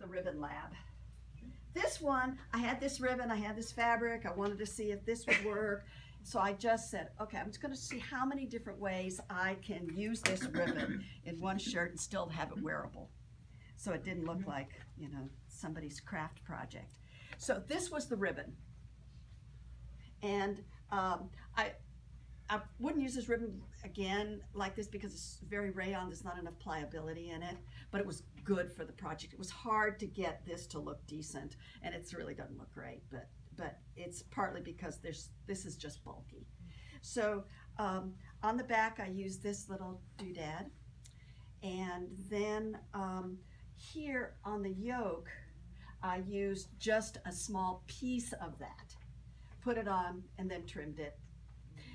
the ribbon lab. This one, I had this ribbon, I had this fabric, I wanted to see if this would work. So I just said, okay, I'm just gonna see how many different ways I can use this ribbon in one shirt and still have it wearable. So it didn't look like, you know, somebody's craft project. So this was the ribbon. And I wouldn't use this ribbon again like this because it's very rayon, there's not enough pliability in it, but it was good for the project. It was hard to get this to look decent, and it really doesn't look great, but it's partly because this is just bulky. So on the back I used this little doodad, and then here on the yoke I used just a small piece of that, put it on, and then trimmed it.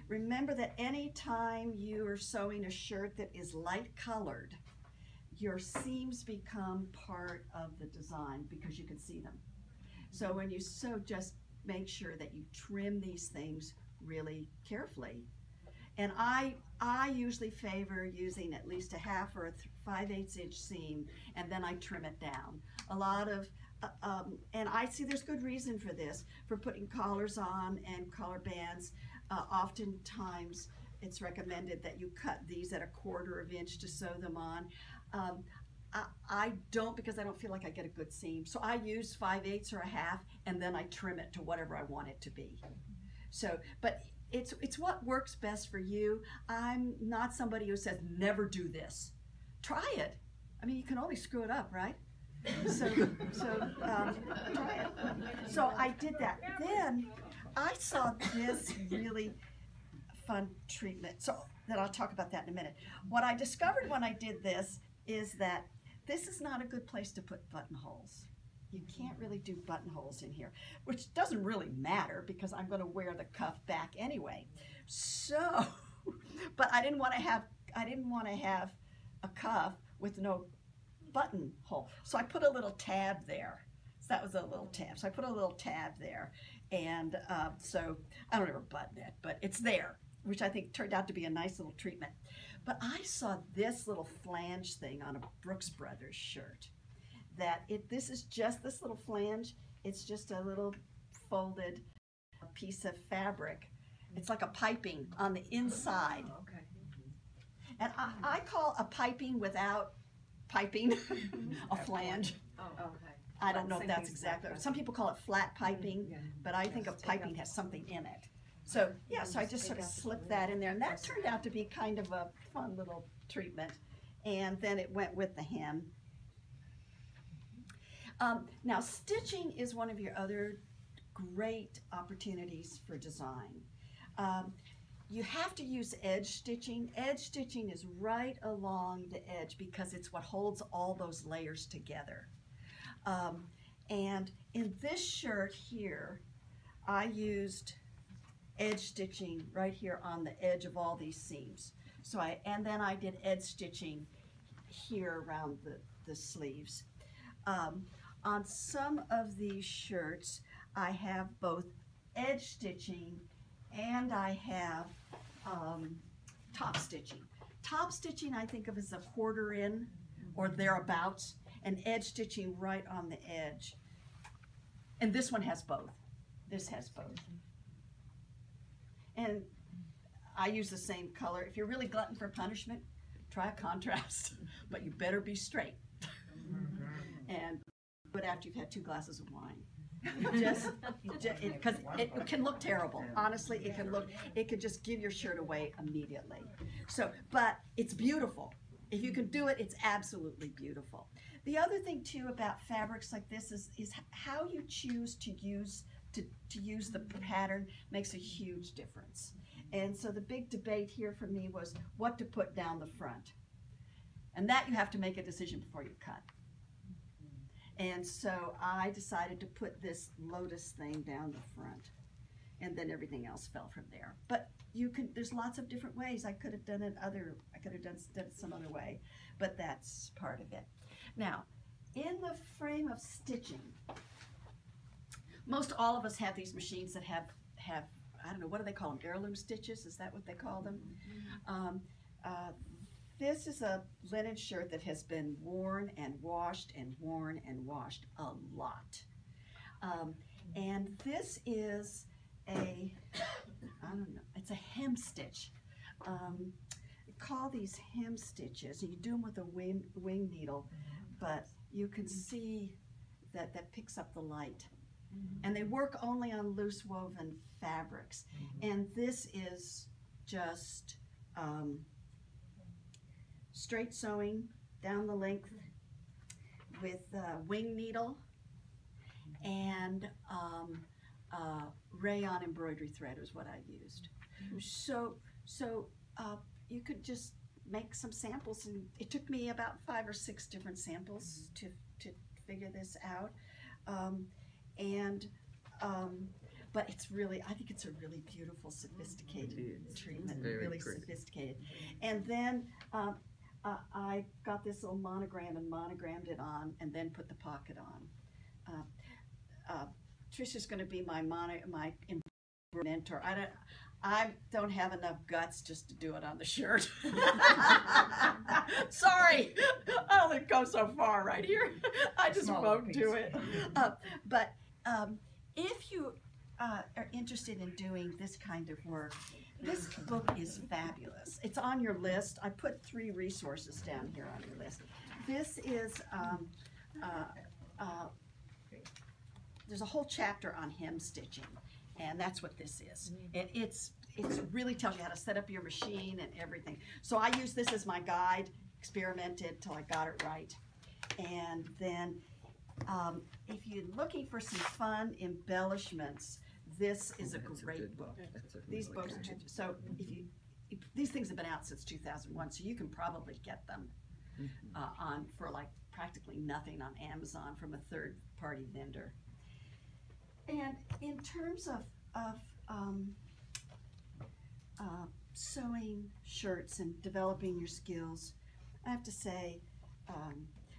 Remember that any time you are sewing a shirt that is light colored, your seams become part of the design because you can see them. So when you sew, just make sure that you trim these things really carefully. And I usually favor using at least a 1/2 or a 5/8 inch seam, and then I trim it down. A lot of, and I see there's good reason for this, for putting collars on and collar bands. Oftentimes it's recommended that you cut these at a 1/4 inch to sew them on. I don't, because I don't feel like I get a good seam. So I use 5/8 or a 1/2, and then I trim it to whatever I want it to be. So, but it's what works best for you. I'm not somebody who says never do this. Try it. I mean, you can always screw it up, right? So try it. So I did that. Then I saw this really fun treatment. So then I'll talk about that in a minute. What I discovered when I did this is that this is not a good place to put buttonholes. You can't really do buttonholes in here, which doesn't really matter because I'm going to wear the cuff back anyway. So, but I didn't want to have a cuff with no buttonhole. So I put a little tab there. So that was a little tab. So I put a little tab there, and so I don't ever button it, but it's there, which I think turned out to be a nice little treatment. But I saw this little flange thing on a Brooks Brothers shirt. This is just this little flange. It's just a little folded piece of fabric. It's like a piping on the inside. Oh, okay. And I call a piping without piping a flange. Oh, okay. I don't know if that's exactly. Some people call it flat piping, but I think of piping has something in it. So yeah, so I just sort of slipped that in there, and that turned out to be kind of a fun little treatment. And then it went with the hem. Now, stitching is one of your other great opportunities for design. You have to use edge stitching. Edge stitching is right along the edge because it's what holds all those layers together. And in this shirt here, I used edge stitching right here on the edge of all these seams. So and then I did edge stitching here around the sleeves. On some of these shirts, I have both edge stitching and I have top stitching. Top stitching I think of as a 1/4 in or thereabouts, and edge stitching right on the edge. And this one has both. This has both. And I use the same color. If you're really glutton for punishment, try a contrast, but you better be straight. And but after you've had 2 glasses of wine, because it can look terrible. Honestly, it could just give your shirt away immediately. So, but it's beautiful. If you can do it, it's absolutely beautiful. The other thing too about fabrics like this is how you choose to use the pattern makes a huge difference. And so the big debate here for me was what to put down the front. And that you have to make a decision before you cut. And so I decided to put this lotus thing down the front, and then everything else fell from there. But you can, there's lots of different ways. I could have done it some other way, but that's part of it. Now, in the frame of stitching, most all of us have these machines that have I don't know, what do they call them? Heirloom stitches? Is that what they call them? this is a linen shirt that has been worn and washed and worn and washed a lot. And this is I don't know, it's a hem stitch. Call these hem stitches. You do them with a wing needle, but you can see that picks up the light. And they work only on loose woven fabrics. And this is just straight sewing down the length with wing needle and rayon embroidery thread is what I used. So you could just make some samples, and it took me about 5 or 6 different samples to figure this out. But it's really, I think it's a really beautiful, sophisticated treatment, really sophisticated. And then I got this little monogram and monogrammed it on, and then put the pocket on. Trisha's going to be my mentor. I don't have enough guts just to do it on the shirt. Sorry, I only go so far right here. I just won't do it. But if you are interested in doing this kind of work, this book is fabulous. It's on your list. I put 3 resources down here on your list. This is, there's a whole chapter on hem stitching, and that's what this is. And it really tells you how to set up your machine and everything. So I use this as my guide, experimented till I got it right. And then if you're looking for some fun embellishments, this is a great book. These books, so if these things have been out since 2001, so you can probably get them for like practically nothing on Amazon from a third-party vendor. And in terms of sewing shirts and developing your skills, I have to say,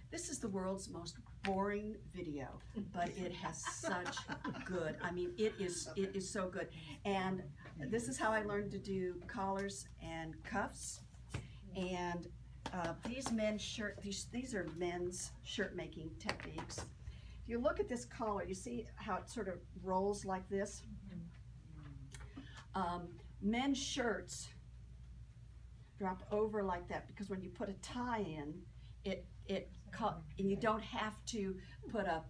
this is the world's most boring video, but it has such good, I mean, it is so good. And this is how I learned to do collars and cuffs. And these are men's shirt making techniques. If you look at this collar, you see how it sort of rolls like this? Men's shirts drop over like that because when you put a tie in, and you don't have to put a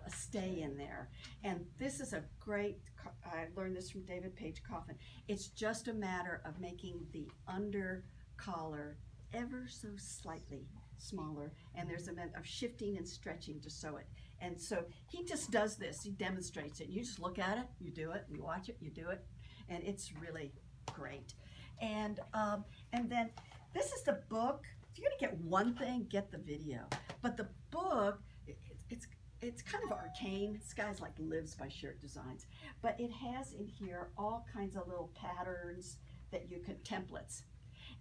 stay in there. And this is a great, I learned this from David Page Coffin. It's just a matter of making the under collar ever so slightly smaller, and there's a matter of shifting and stretching to sew it. And so he just does this, he demonstrates it. You just look at it, you do it, you watch it, you do it, and it's really great. And then this is the book. If you're gonna get one thing, get the video. But the book, it's kind of arcane. This guy's like lives by shirt designs. But it has in here all kinds of little patterns that you can, templates.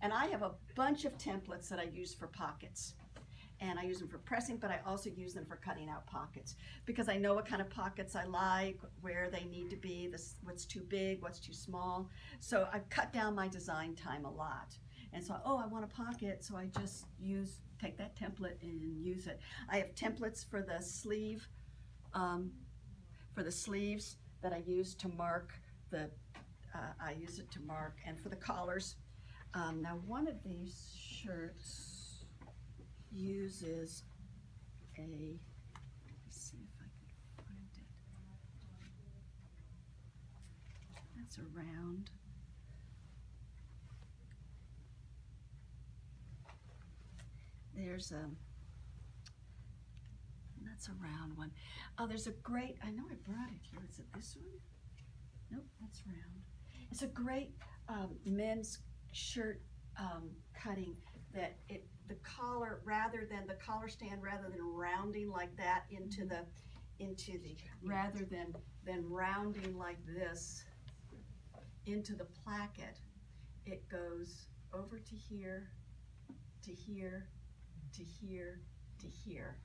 And I have a bunch of templates that I use for pockets. And I use them for pressing, but I also use them for cutting out pockets because I know what kind of pockets I like, where they need to be, what's too big, what's too small. So I've cut down my design time a lot. And so, oh, I want a pocket, so I just take that template and use it. I have templates for the sleeve, for the sleeves that I use to mark I use it to mark, and for the collars. Now, one of these shirts uses let me see if I can find it. That's a round. There's that's a round one. Oh, there's a great, I know I brought it here. Is it this one? Nope, that's round. It's a great men's shirt cutting that the collar, rather than the collar stand, rather than rounding like that rather than rounding like this into the placket, it goes over to here, to here, to here, to here.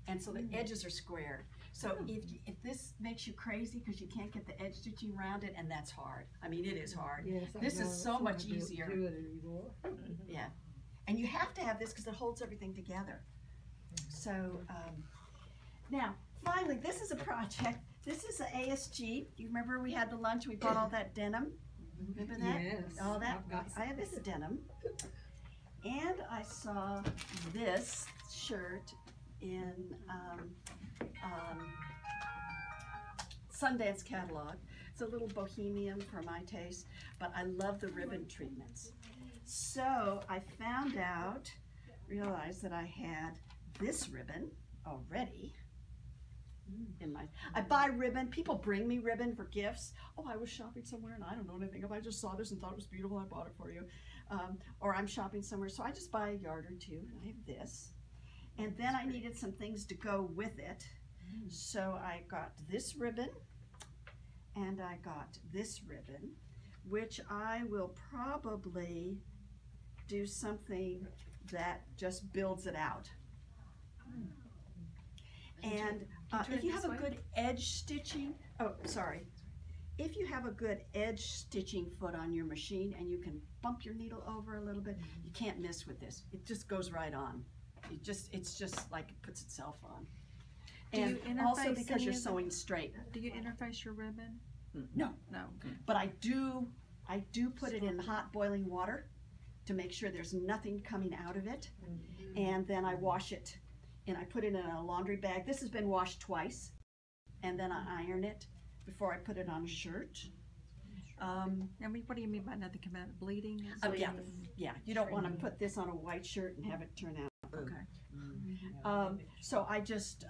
And so the edges are squared. So if this makes you crazy because you can't get the edge stitching around it, and that's hard. I mean, it is hard. Yes, this is so much easier. Yeah. And you have to have this because it holds everything together. So now, finally, this is a project. This is an ASG. You remember we had the lunch, we bought all that denim? Remember that? Yes. All that. I have this denim. And I saw this shirt in Sundance catalog. It's a little bohemian for my taste, but I love the ribbon treatments. So I found out, realized that I had this ribbon already in my, I buy ribbon, people bring me ribbon for gifts. Oh, I was shopping somewhere and I don't know anything. If I just saw this and thought it was beautiful, I bought it for you. Or I'm shopping somewhere, so I just buy a yard or two, and I have this. And then I needed some things to go with it. So I got this ribbon, and I got this ribbon, which I will probably do something that just builds it out. And if you have a good edge stitching, if you have a good edge stitching foot on your machine and you can bump your needle over a little bit, you can't miss with this. It just goes right on. It's just like it puts itself on. And also because you're sewing straight. Do you interface your ribbon? No. No. But I do put it in hot boiling water to make sure there's nothing coming out of it. And then I wash it, and I put it in a laundry bag. This has been washed twice. And then I iron it before I put it on a shirt. And what do you mean by nothing come out? Bleeding? Yeah. You don't want to put this on a white shirt and have it turn out. Okay. So I just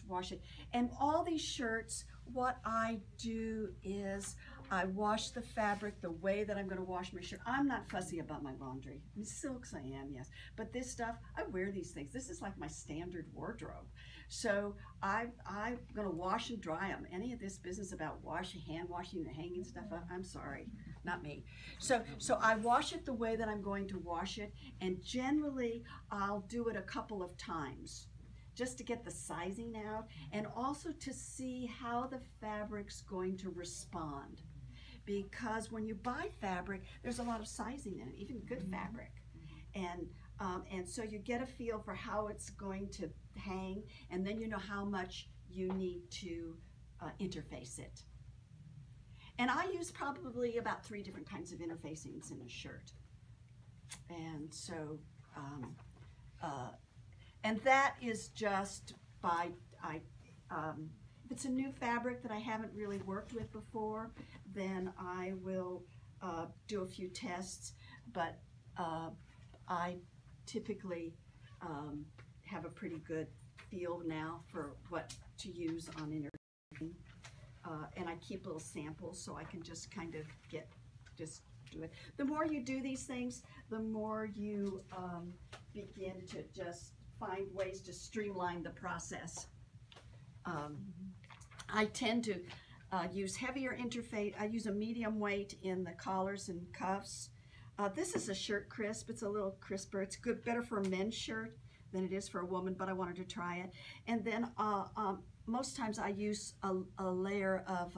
wash it. And all these shirts, what I do is I wash the fabric the way that I'm going to wash my shirt. I'm not fussy about my laundry. I mean, silks I am, yes. But this stuff, I wear these things. This is like my standard wardrobe. So I'm going to wash and dry them. Any of this business about hand washing and hanging stuff up, I'm sorry, not me. So I wash it the way that I'm going to wash it, and generally I'll do it a couple of times just to get the sizing out and also to see how the fabric's going to respond. Because when you buy fabric, there's a lot of sizing in it, even good fabric. And so you get a feel for how it's going to hang, and then you know how much you need to interface it. And I use probably about 3 different kinds of interfacings in a shirt. And so, and that is just by, if it's a new fabric that I haven't really worked with before, then I will do a few tests, but I typically have a pretty good feel now for what to use on interfacing. And I keep little samples so I can just kind of do it. The more you do these things, the more you begin to just find ways to streamline the process. I tend to use heavier interface. I use a medium weight in the collars and cuffs. This is a shirt crisp. It's a little crisper. It's good, better for a men's shirt than it is for a woman, but I wanted to try it. And then most times I use a layer of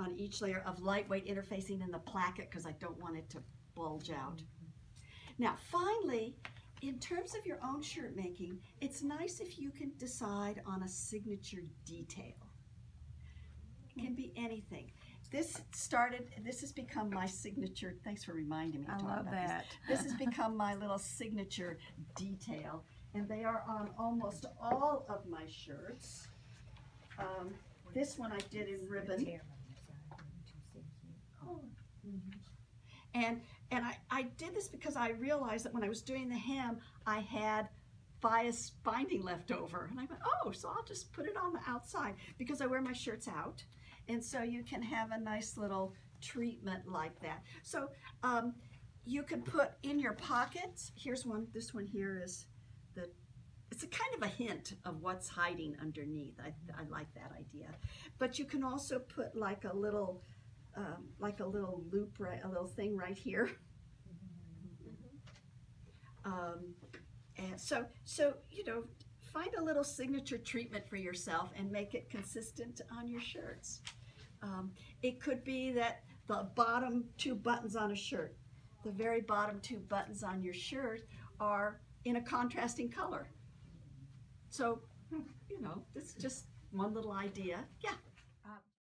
on each layer of lightweight interfacing in the placket because I don't want it to bulge out. Now finally, in terms of your own shirt making, it's nice if you can decide on a signature detail. It can be anything. This has become my signature. Thanks for reminding me to talk about that. This has become my little signature detail, and they are on almost all of my shirts. This one I did in ribbon. And I did this because I realized that when I was doing the hem, I had bias binding left over. And I went, oh, so I'll just put it on the outside because I wear my shirts out. And so you can have a nice little treatment like that. So you can put in your pockets, here's one, this one here is it's a kind of a hint of what's hiding underneath. I like that idea. But you can also put like a little loop, right, a little thing right here. And so you know, find a little signature treatment for yourself and make it consistent on your shirts. It could be that the bottom two buttons on a shirt, the very bottom two buttons on your shirt are in a contrasting color. So, you know, this is just one little idea. Yeah.